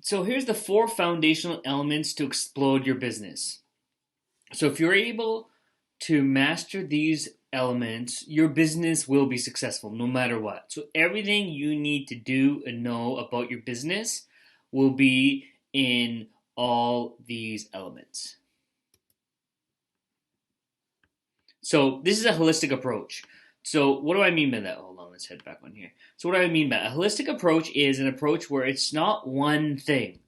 So here's the four foundational elements to explode your business. So if you're able to master these elements, your business will be successful no matter what. So everything you need to do and know about your business will be in all these elements. So this is a holistic approach. So what do I mean by that? Hold on, let's head back on here. So what do I mean by a holistic approach is an approach where it's not one thing.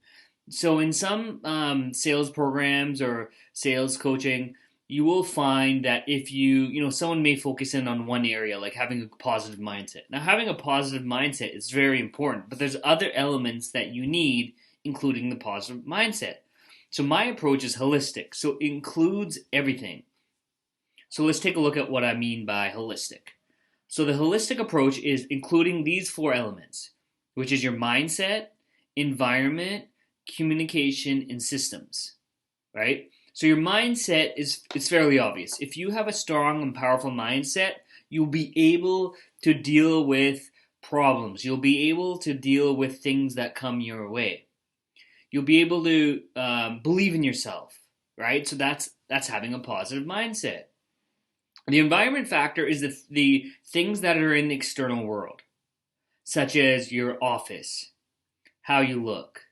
So in some sales programs or sales coaching, you will find that if someone may focus in on one area, like having a positive mindset. Now, having a positive mindset is very important, but there's other elements that you need, including the positive mindset. So my approach is holistic, so it includes everything. So let's take a look at what I mean by holistic. So the holistic approach is including these four elements, which is your mindset, environment, communication, and systems, right? So your mindset it's fairly obvious. If you have a strong and powerful mindset, you'll be able to deal with problems. You'll be able to deal with things that come your way. You'll be able to believe in yourself, right? So that's having a positive mindset. The environment factor is the things that are in the external world, such as your office, how you look,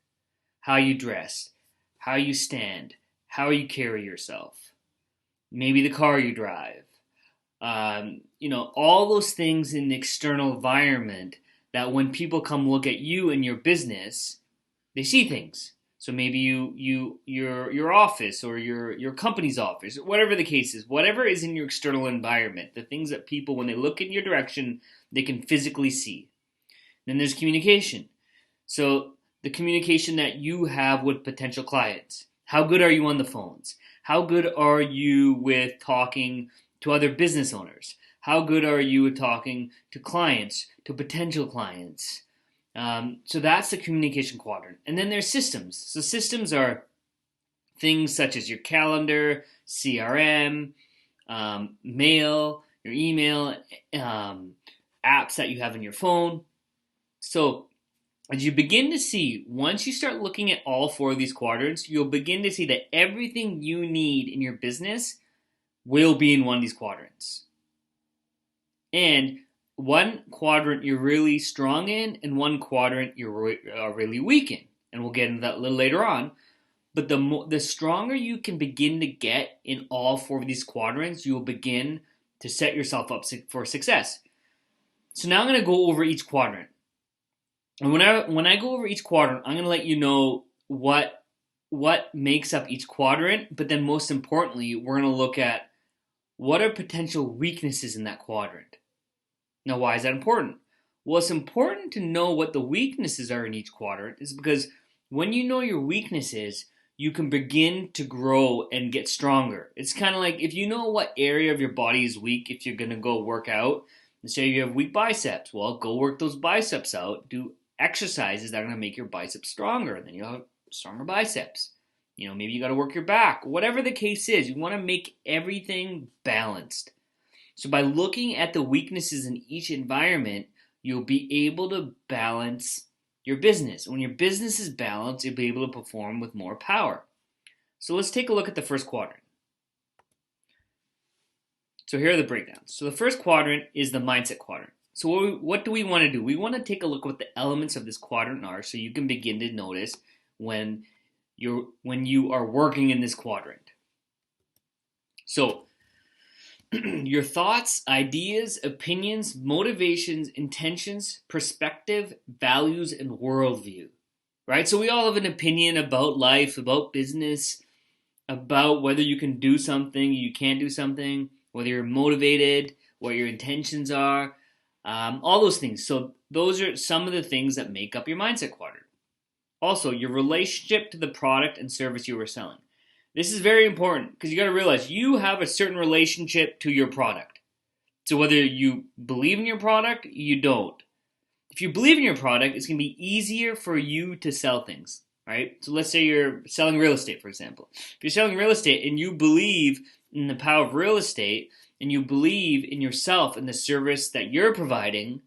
how you dress, how you stand, how you carry yourself, maybe the car you drive. All those things in the external environment that when people come look at you and your business, they see things. So maybe your office or your company's office, whatever the case is, whatever is in your external environment, the things that people when they look in your direction, they can physically see. Then there's communication. So the communication that you have with potential clients. How good are you on the phones? How good are you with talking to other business owners? How good are you with talking to clients, to potential clients? So that's the communication quadrant. And then there's systems. So systems are things such as your calendar, CRM, mail, your email, apps that you have on your phone. So as you begin to see, once you start looking at all four of these quadrants, you'll begin to see that everything you need in your business will be in one of these quadrants. And one quadrant you're really strong in, and one quadrant you're really weak in. And we'll get into that a little later on. But the stronger you can begin to get in all four of these quadrants, you will begin to set yourself up for success. So now I'm going to go over each quadrant. And when I go over each quadrant, I'm going to let you know what makes up each quadrant. But then most importantly, we're going to look at what are potential weaknesses in that quadrant. Now, why is that important? Well, it's important to know what the weaknesses are in each quadrant is because when you know your weaknesses, you can begin to grow and get stronger. It's kind of like if you know what area of your body is weak, if you're going to go work out, and say you have weak biceps, well, go work those biceps out. Do exercises that are going to make your biceps stronger. And then you'll have stronger biceps. Maybe you got to work your back. Whatever the case is, you want to make everything balanced. So by looking at the weaknesses in each environment, you'll be able to balance your business. When your business is balanced, you'll be able to perform with more power. So let's take a look at the first quadrant. So here are the breakdowns. So the first quadrant is the mindset quadrant. So what do we want to do? We want to take a look at what the elements of this quadrant are so you can begin to notice when you are working in this quadrant. So your thoughts, ideas, opinions, motivations, intentions, perspective, values, and worldview, right? So we all have an opinion about life, about business, about whether you can do something, you can't do something, whether you're motivated, what your intentions are, all those things. So those are some of the things that make up your mindset quadrant. Also, your relationship to the product and service you are selling. This is very important because you got to realize you have a certain relationship to your product. So whether you believe in your product, you don't. If you believe in your product, it's going to be easier for you to sell things, right? So let's say you're selling real estate, for example. If you're selling real estate and you believe in the power of real estate and you believe in yourself and the service that you're providing,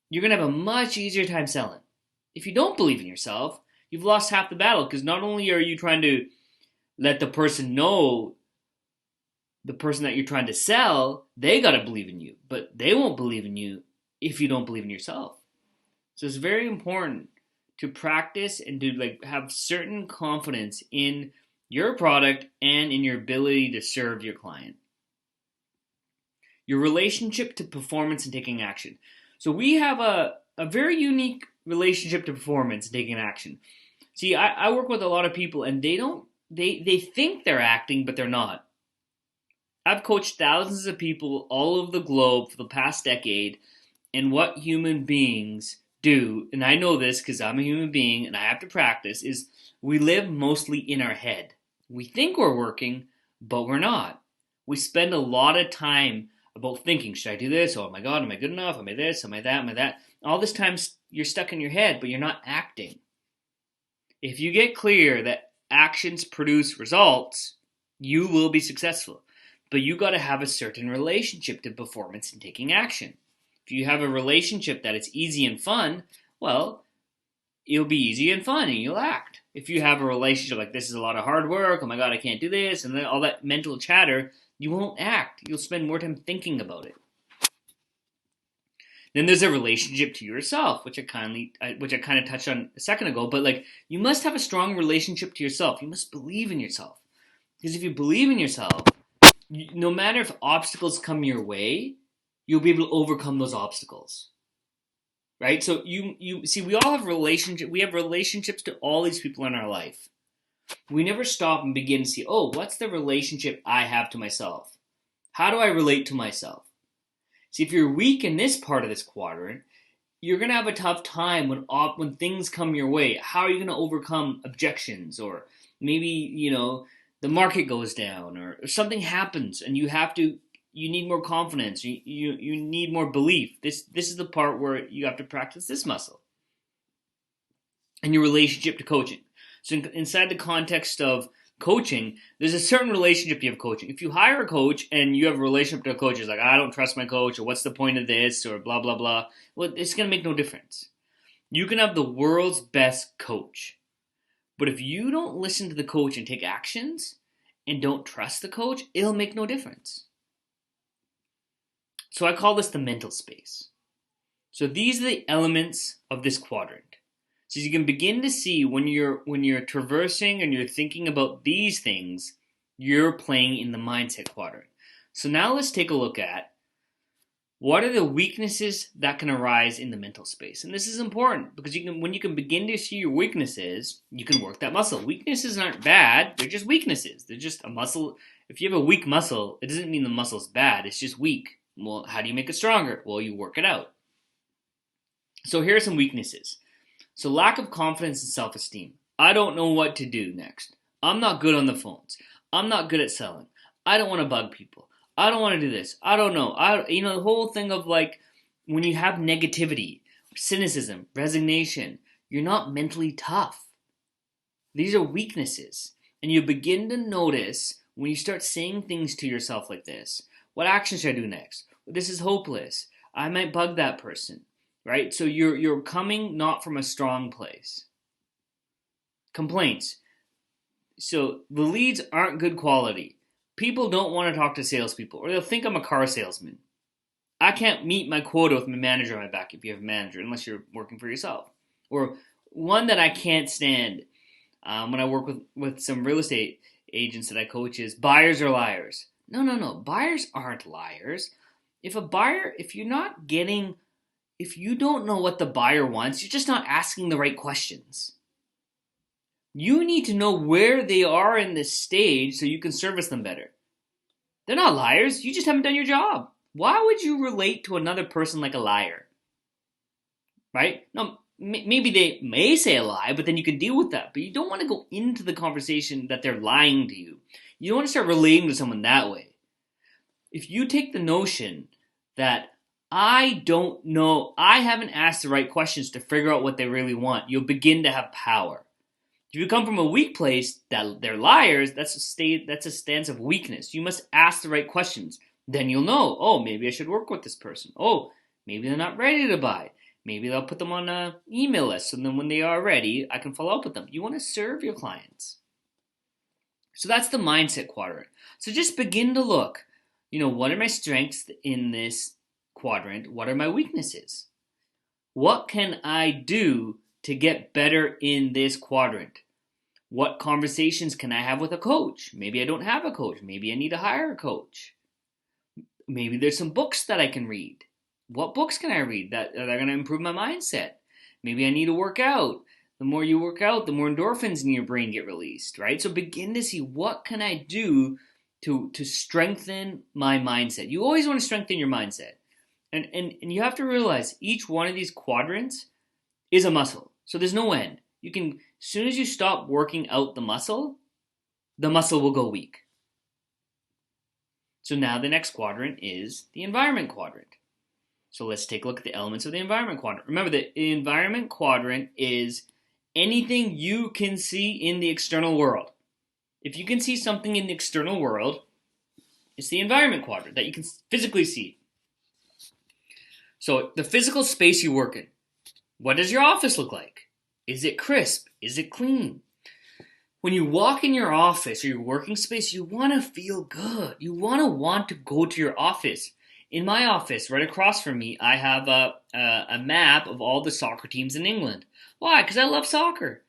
you're going to have a much easier time selling. If you don't believe in yourself, you've lost half the battle, because not only are you trying to let the person know, the person that you're trying to sell, they got to believe in you, but they won't believe in you if you don't believe in yourself. So it's very important to practice and to have certain confidence in your product and in your ability to serve your client. Your relationship to performance and taking action. So we have a very unique relationship to performance and taking action. See, I work with a lot of people, and they think they're acting, but they're not. I've coached thousands of people all over the globe for the past decade, and what human beings do, and I know this because I'm a human being and I have to practice, is we live mostly in our head. We think we're working, but we're not. We spend a lot of time about thinking, should I do this? Oh my God, am I good enough? Am I this? Am I that? Am I that? All this time you're stuck in your head, but you're not acting. If you get clear that actions produce results, you will be successful. But you got to have a certain relationship to performance and taking action. If you have a relationship that it's easy and fun, well, it'll be easy and fun and you'll act. If you have a relationship like this is a lot of hard work, oh my God, I can't do this, and then all that mental chatter, you won't act. You'll spend more time thinking about it. Then there's a relationship to yourself, which I kind of touched on a second ago, but you must have a strong relationship to yourself. You must believe in yourself. Because if you believe in yourself, no matter if obstacles come your way, you'll be able to overcome those obstacles. Right? So you see, we all have relationships to all these people in our life. We never stop and begin to see, oh, what's the relationship I have to myself? How do I relate to myself? See, if you're weak in this part of this quadrant, you're going to have a tough time when things come your way. How are you going to overcome objections? Or maybe, the market goes down or something happens and you need more confidence. You need more belief. This is the part where you have to practice this muscle. And your relationship to coaching. So inside the context of coaching, there's a certain relationship you have coaching. If you hire a coach and you have a relationship to a coach, it's like, I don't trust my coach, or what's the point of this, or blah, blah, blah. Well, it's going to make no difference. You can have the world's best coach. But if you don't listen to the coach and take actions and don't trust the coach, it'll make no difference. So I call this the mental space. So these are the elements of this quadrant. So you can begin to see when you're traversing and you're thinking about these things, you're playing in the mindset quadrant. So now let's take a look at what are the weaknesses that can arise in the mental space. And this is important because when you can begin to see your weaknesses, you can work that muscle. Weaknesses aren't bad, they're just weaknesses. They're just a muscle. If you have a weak muscle, it doesn't mean the muscle's bad, it's just weak. Well, how do you make it stronger? Well, you work it out. So here are some weaknesses. So lack of confidence and self-esteem. I don't know what to do next. I'm not good on the phones. I'm not good at selling. I don't want to bug people. I don't want to do this. I don't know. The whole thing of when you have negativity, cynicism, resignation, you're not mentally tough. These are weaknesses. And you begin to notice when you start saying things to yourself like this. What action should I do next? This is hopeless. I might bug that person. Right? So you're coming not from a strong place. Complaints. So the leads aren't good quality. People don't want to talk to salespeople, or they'll think I'm a car salesman. I can't meet my quota with my manager on my back if you have a manager, unless you're working for yourself. Or one that I can't stand when I work with some real estate agents that I coach is buyers are liars. No. Buyers aren't liars. If you don't know what the buyer wants, you're just not asking the right questions. You need to know where they are in this stage so you can service them better. They're not liars. You just haven't done your job. Why would you relate to another person like a liar? Right? No, maybe they may say a lie, but then you can deal with that. But you don't want to go into the conversation that they're lying to you. You don't want to start relating to someone that way. If you take the notion that I don't know, I haven't asked the right questions to figure out what they really want, you'll begin to have power. If you come from a weak place, that they're liars, that's a stance of weakness. You must ask the right questions. Then you'll know, oh, maybe I should work with this person. Oh, maybe they're not ready to buy. Maybe they'll put them on an email list, so then when they are ready, I can follow up with them. You want to serve your clients. So that's the mindset quadrant. So just begin to look, what are my strengths in this quadrant? What are my weaknesses? What can I do to get better in this quadrant? What conversations can I have with a coach? Maybe I don't have a coach. Maybe I need to hire a coach. Maybe there's some books that I can read. What books can I read that are going to improve my mindset? Maybe I need to work out. The more you work out, the more endorphins in your brain get released, right? So begin to see, what can I do to strengthen my mindset? You always want to strengthen your mindset. And you have to realize each one of these quadrants is a muscle. So there's no end. As soon as you stop working out the muscle will go weak. So now the next quadrant is the environment quadrant. So let's take a look at the elements of the environment quadrant. Remember, the environment quadrant is anything you can see in the external world. If you can see something in the external world, it's the environment quadrant that you can physically see. So the physical space you work in. What does your office look like? Is it crisp? Is it clean? When you walk in your office or your working space, you want to feel good. You want to go to your office. In my office, right across from me, I have a map of all the soccer teams in England. Why? Because I love soccer.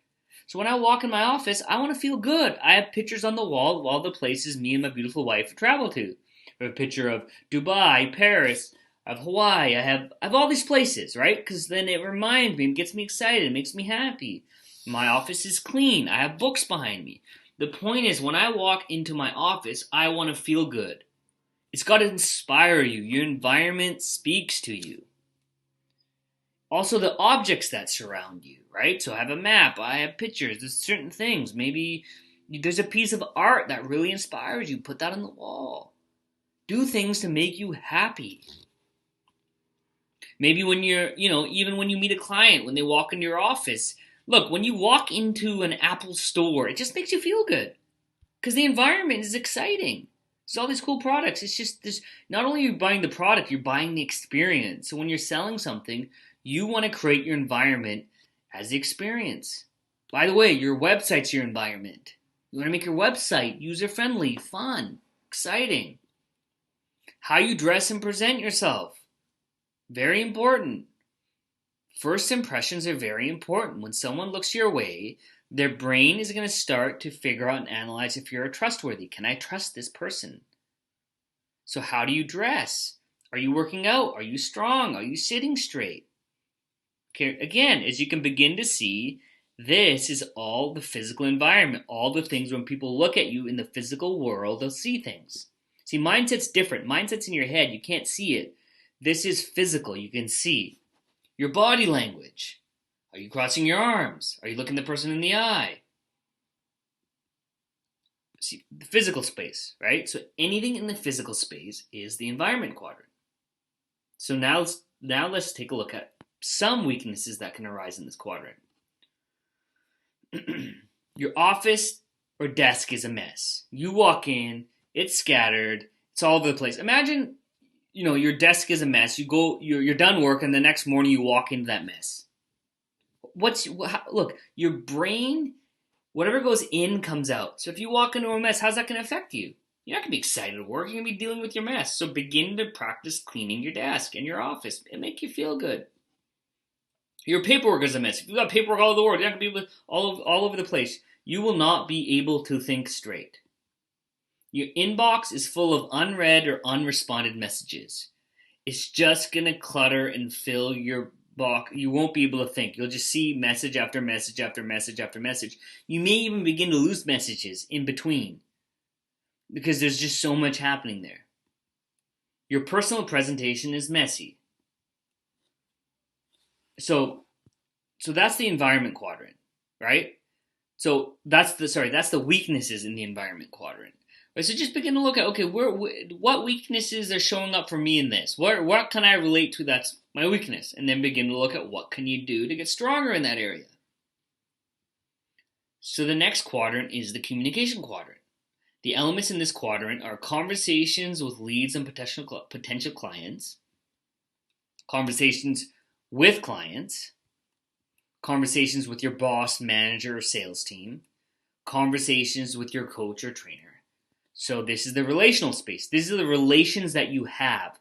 So when I walk in my office, I want to feel good. I have pictures on the wall of all the places me and my beautiful wife travel to. I have a picture of Dubai, Paris, of Hawaii. I have all these places, right? Because then it reminds me, it gets me excited, it makes me happy. My office is clean. I have books behind me. The point is, when I walk into my office, I want to feel good. It's got to inspire you. Your environment speaks to you. Also, the objects that surround you, right? So I have a map, I have pictures, there's certain things. Maybe there's a piece of art that really inspires you. Put that on the wall. Do things to make you happy. Maybe when you're, even when you meet a client, when they walk into your office, look, when you walk into an Apple store, it just makes you feel good because the environment is exciting. There's all these cool products. It's just not only are you buying the product, you're buying the experience. So when you're selling something, you want to create your environment as the experience. By the way, your website's your environment. You want to make your website user-friendly, fun, exciting. How you dress and present yourself. Very important. First impressions are very important. When someone looks your way, their brain is going to start to figure out and analyze if you're trustworthy. Can I trust this person? So how do you dress? Are you working out? Are you strong? Are you sitting straight? Okay, again, as you can begin to see, this is all the physical environment. All the things when people look at you in the physical world, they'll see things. See, mindset's different. Mindset's in your head. You can't see it. This is physical. You can see. Your body language. Are you crossing your arms? Are you looking the person in the eye? See, the physical space, right? So anything in the physical space is the environment quadrant. So now let's take a look at some weaknesses that can arise in this quadrant. Your office or desk is a mess. You walk in, it's scattered, it's all over the place. Imagine your desk is a mess. You're done work, and the next morning you walk into that mess. Look, your brain, whatever goes in comes out. So if you walk into a mess, how's that going to affect you? You're not going to be excited to work. You're going to be dealing with your mess. So begin to practice cleaning your desk and your office. It make you feel good. Your paperwork is a mess. If you've got paperwork all over the world, you're not going to be all over the place. You will not be able to think straight. Your inbox is full of unread or unresponded messages. It's just going to clutter and fill your box. You won't be able to think. You'll just see message after message after message after message. You may even begin to lose messages in between because there's just so much happening there. Your personal presentation is messy. So that's the environment quadrant, right? So that's the weaknesses in the environment quadrant. So just begin to look at, okay, what weaknesses are showing up for me in this? What can I relate to that's my weakness? And then begin to look at what can you do to get stronger in that area. So the next quadrant is the communication quadrant. The elements in this quadrant are conversations with leads and potential clients, conversations with clients, conversations with your boss, manager, or sales team, conversations with your coach or trainer. So this is the relational space. These are the relations that you have.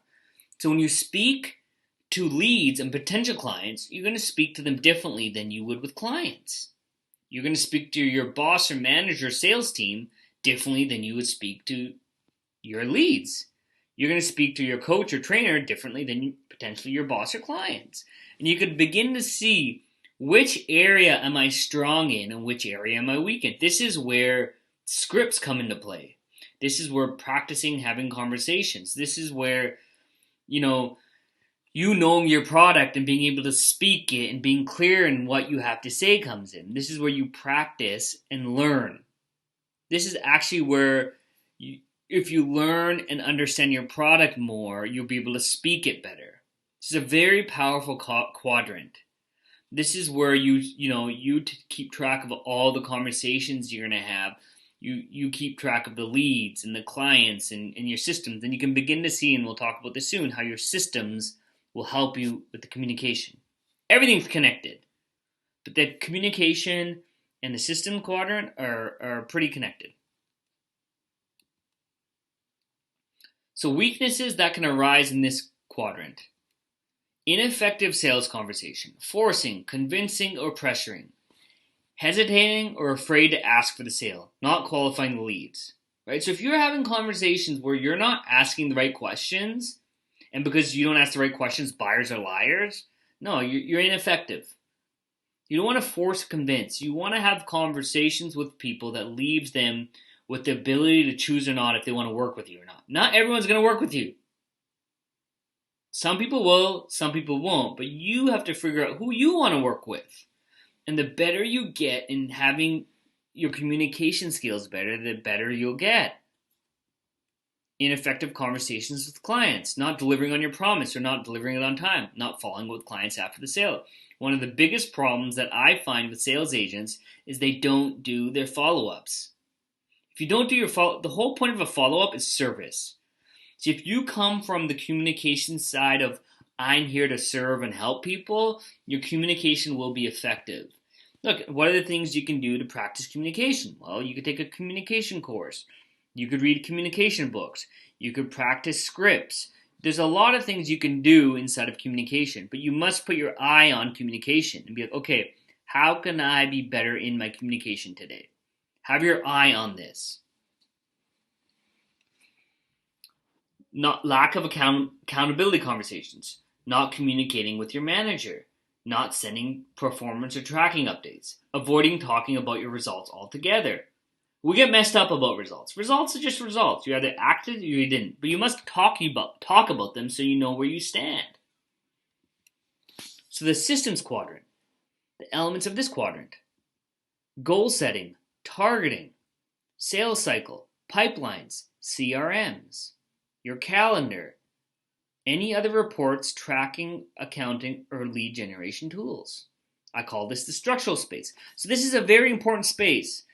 So when you speak to leads and potential clients, you're going to speak to them differently than you would with clients. You're going to speak to your boss or manager or sales team differently than you would speak to your leads. You're going to speak to your coach or trainer differently than potentially your boss or clients. And you could begin to see which area am I strong in and which area am I weak in. This is where scripts come into play. This is where practicing having conversations. This is where, you knowing your product and being able to speak it and being clear in what you have to say comes in. This is where you practice and learn. This is actually where, if you learn and understand your product more, you'll be able to speak it better. This is a very powerful quadrant. This is where you keep track of all the conversations you're going to have. You keep track of the leads and the clients and your systems. And you can begin to see, and we'll talk about this soon, how your systems will help you with the communication. Everything's connected. But the communication and the system quadrant are pretty connected. So weaknesses that can arise in this quadrant. Ineffective sales conversation, forcing, convincing, or pressuring. Hesitating or afraid to ask for the sale, not qualifying the leads. Right? So if you're having conversations where you're not asking the right questions, and because you don't ask the right questions, buyers are liars, no, you're ineffective. You don't want to force convince. You want to have conversations with people that leaves them with the ability to choose or not if they want to work with you or not. Not everyone's going to work with you. Some people will, some people won't, but you have to figure out who you want to work with. And the better you get in having your communication skills better, the better you'll get. Ineffective conversations with clients, not delivering on your promise or not delivering it on time, not following up with clients after the sale. One of the biggest problems that I find with sales agents is they don't do their follow-ups. If you don't do your the whole point of a follow-up is service. So if you come from the communication side of I'm here to serve and help people, your communication will be effective. Look, what are the things you can do to practice communication? Well, you could take a communication course. You could read communication books. You could practice scripts. There's a lot of things you can do inside of communication, but you must put your eye on communication and be like, okay, how can I be better in my communication today? Have your eye on this. Not lack of accountability conversations, not communicating with your manager, not sending performance or tracking updates, avoiding talking about your results altogether. We get messed up about results. Results are just results. You either acted or you didn't. But you must talk about them so you know where you stand. So the systems quadrant, the elements of this quadrant. Goal setting, targeting, sales cycle, pipelines, CRMs, your calendar, any other reports, tracking, accounting, or lead generation tools. I call this the structural space. So this is a very important space.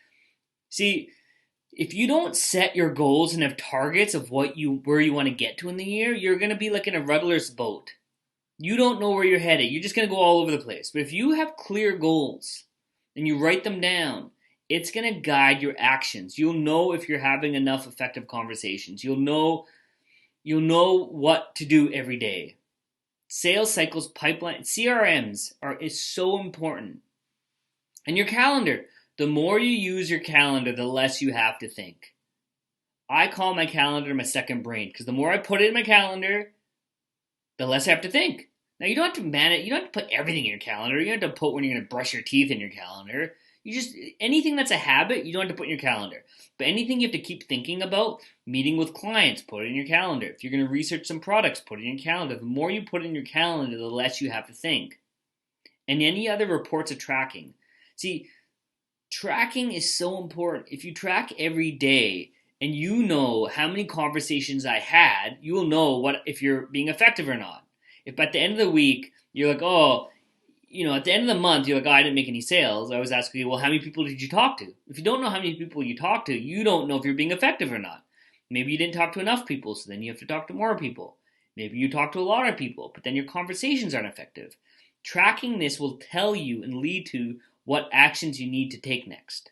See, if you don't set your goals and have targets of where you want to get to in the year, you're going to be like in a rudderless boat. You don't know where you're headed. You're just going to go all over the place. But if you have clear goals and you write them down, it's going to guide your actions. You'll know if you're having enough effective conversations. You'll know what to do every day. Sales cycles, pipeline, CRMs is so important. And your calendar. The more you use your calendar, the less you have to think. I call my calendar my second brain because the more I put it in my calendar, the less I have to think. Now you don't have to manage. You don't have to put everything in your calendar. You don't have to put when you're going to brush your teeth in your calendar. Anything that's a habit, you don't have to put in your calendar. But anything you have to keep thinking about, meeting with clients, put it in your calendar. If you're going to research some products, put it in your calendar. The more you put in your calendar, the less you have to think. And any other reports of tracking. See, tracking is so important. If you track every day and you know how many conversations I had, you will know if you're being effective or not. If at the end of the week, you're like, at the end of the month, you're like, I didn't make any sales. I was asking you, well, how many people did you talk to? If you don't know how many people you talk to, you don't know if you're being effective or not. Maybe you didn't talk to enough people, so then you have to talk to more people. Maybe you talk to a lot of people, but then your conversations aren't effective. Tracking this will tell you and lead to what actions you need to take next.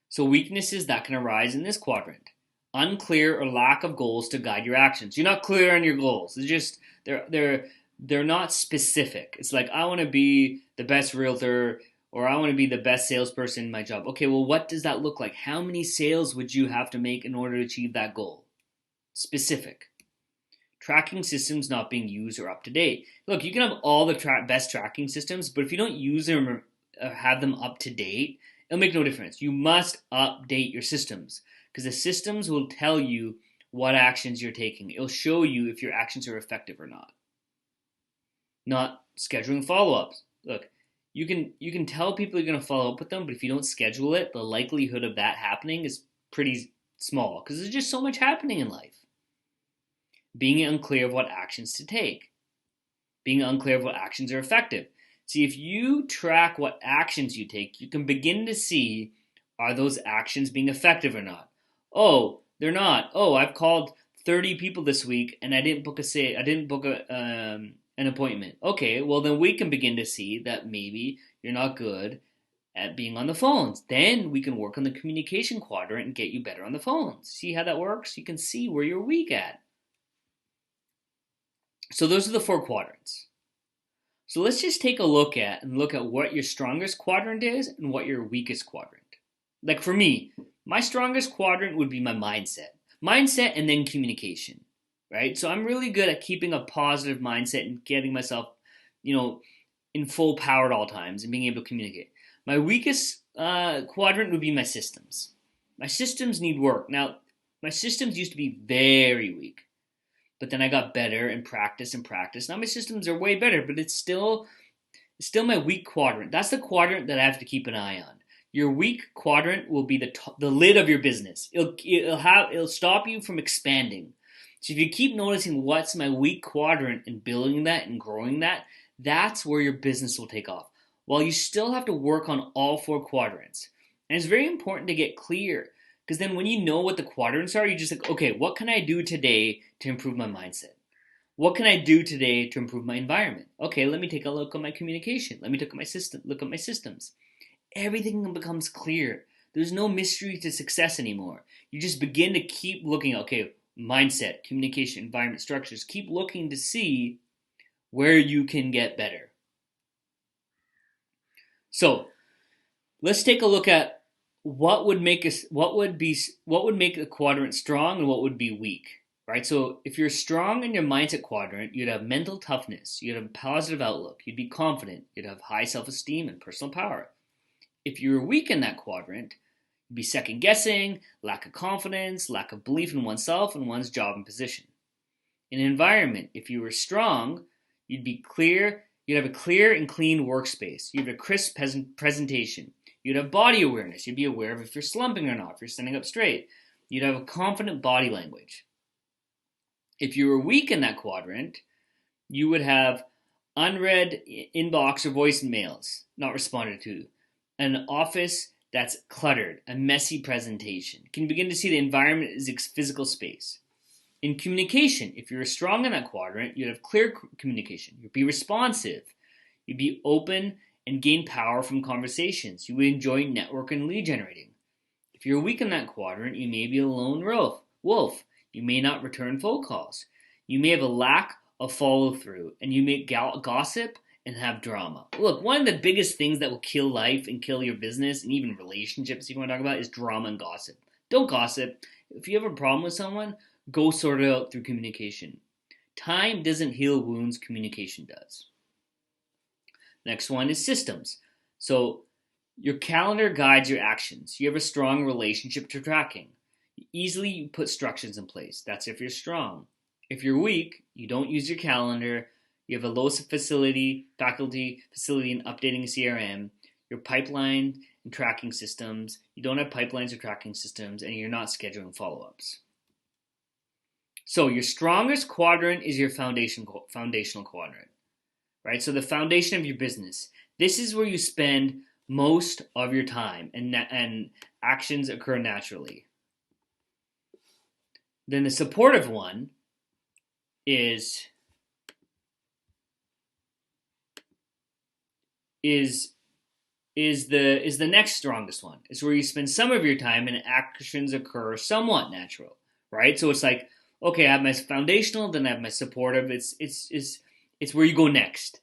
So weaknesses that can arise in this quadrant: unclear or lack of goals to guide your actions. You're not clear on your goals. It's just they're not specific. It's like, I want to be the best realtor, or I want to be the best salesperson in my job. Okay, well, what does that look like? How many sales would you have to make in order to achieve that goal? Specific. Tracking systems not being used or up to date. Look, you can have all the best tracking systems, but if you don't use them or have them up to date, it'll make no difference. You must update your systems, because the systems will tell you what actions you're taking. It'll show you if your actions are effective or not. Not scheduling follow-ups. Look, you can tell people you're going to follow up with them, but if you don't schedule it, the likelihood of that happening is pretty small, because there's just so much happening in life. Being unclear of what actions to take. Being unclear of what actions are effective. See, if you track what actions you take, you can begin to see, are those actions being effective or not? Oh, they're not. Oh, I've called 30 people this week and I didn't book an appointment. Okay, well then we can begin to see that maybe you're not good at being on the phones. Then we can work on the communication quadrant and get you better on the phones. See how that works? You can see where you're weak at. So those are the 4 quadrants. So let's just take a look at what your strongest quadrant is and what your weakest quadrant. Like for me, my strongest quadrant would be my mindset. Mindset and then communication, right? So I'm really good at keeping a positive mindset and getting myself, in full power at all times and being able to communicate. My weakest quadrant would be my systems. My systems need work. Now, my systems used to be very weak. But then I got better and practice. Now my systems are way better, but it's still my weak quadrant. That's the quadrant that I have to keep an eye on. Your weak quadrant will be the lid of your business. It'll stop you from expanding. So if you keep noticing what's my weak quadrant and building that and growing that, that's where your business will take off. While you still have to work on all 4 quadrants. And it's very important to get clear. Because then when you know what the quadrants are, you're just like, okay, what can I do today to improve my mindset? What can I do today to improve my environment? Okay, let me take a look at my communication. Let me look at my systems. Everything becomes clear. There's no mystery to success anymore. You just begin to keep looking, okay, mindset, communication, environment, structures. Keep looking to see where you can get better. So let's take a look at what would make the quadrant strong and what would be weak, right? So if you're strong in your mindset quadrant, you'd have mental toughness, you'd have a positive outlook, you'd be confident, you'd have high self-esteem and personal power. If you're weak in that quadrant, you'd be second guessing, lack of confidence, lack of belief in oneself and one's job and position. In environment, if you were strong, you'd have a clear and clean workspace, you'd have a crisp presentation. You'd have body awareness. You'd be aware of if you're slumping or not, if you're standing up straight. You'd have a confident body language. If you were weak in that quadrant, you would have unread inbox or voicemails not responded to, an office that's cluttered, a messy presentation. You can begin to see the environment as physical space. In communication, if you're strong in that quadrant, you'd have clear communication. You'd be responsive. You'd be open and gain power from conversations. You would enjoy network and lead generating. If you're weak in that quadrant, you may be a lone wolf. You may not return phone calls. You may have a lack of follow through, and you may gossip and have drama. Look, one of the biggest things that will kill life and kill your business and even relationships, if you want to talk about, is drama and gossip. Don't gossip. If you have a problem with someone, go sort it out through communication. Time doesn't heal wounds, communication does. Next one is systems. So your calendar guides your actions. You have a strong relationship to tracking. Easily you put structures in place. That's if you're strong. If you're weak, you don't use your calendar. You have a low faculty in updating a CRM. Your pipeline and tracking systems. You don't have pipelines or tracking systems, and you're not scheduling follow-ups. So your strongest quadrant is your foundational quadrant. Right? So the foundation of your business. This is where you spend most of your time and actions occur naturally. Then the supportive one is is the next strongest one. It's where you spend some of your time and actions occur somewhat natural, right? So it's like, okay, I have my foundational, then I have my supportive. It's where you go next.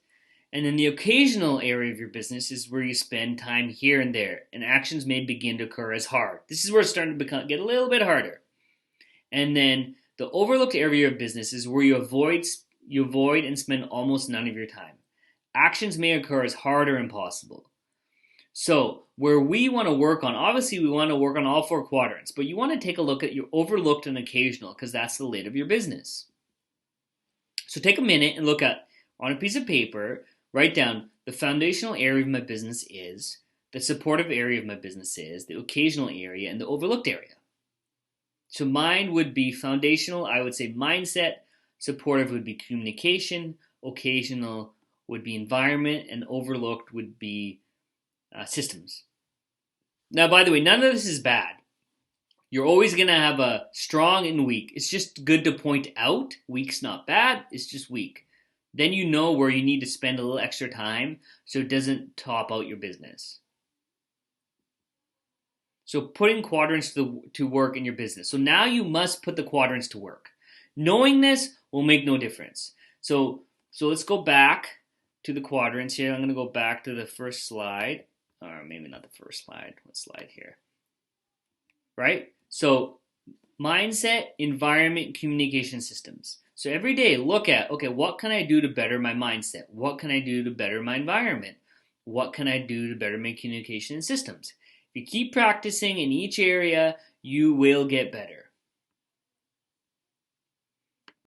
And then the occasional area of your business is where you spend time here and there, and actions may begin to occur as hard. This is where it's starting to get a little bit harder. And then the overlooked area of business is where you avoid and spend almost none of your time. Actions may occur as hard or impossible. So where we want to work on, obviously we want to work on all four quadrants, but you want to take a look at your overlooked and occasional because that's the lid of your business. So take a minute and look at, on a piece of paper, write down the foundational area of my business is, the supportive area of my business is, the occasional area, and the overlooked area. So mine would be foundational, I would say mindset, supportive would be communication, occasional would be environment, and overlooked would be systems. Now, by the way, none of this is bad. You're always going to have a strong and weak. It's just good to point out. Weak's not bad, it's just weak. Then you know where you need to spend a little extra time so it doesn't top out your business. So putting quadrants to work in your business. So now you must put the quadrants to work. Knowing this will make no difference. So let's go back to the quadrants here. I'm going to go back to the first slide. Or maybe not the first slide. What slide here? Right? So mindset, environment, communication systems. So every day look at, okay, what can I do to better my mindset? What can I do to better my environment? What can I do to better my communication systems? If you keep practicing in each area, you will get better.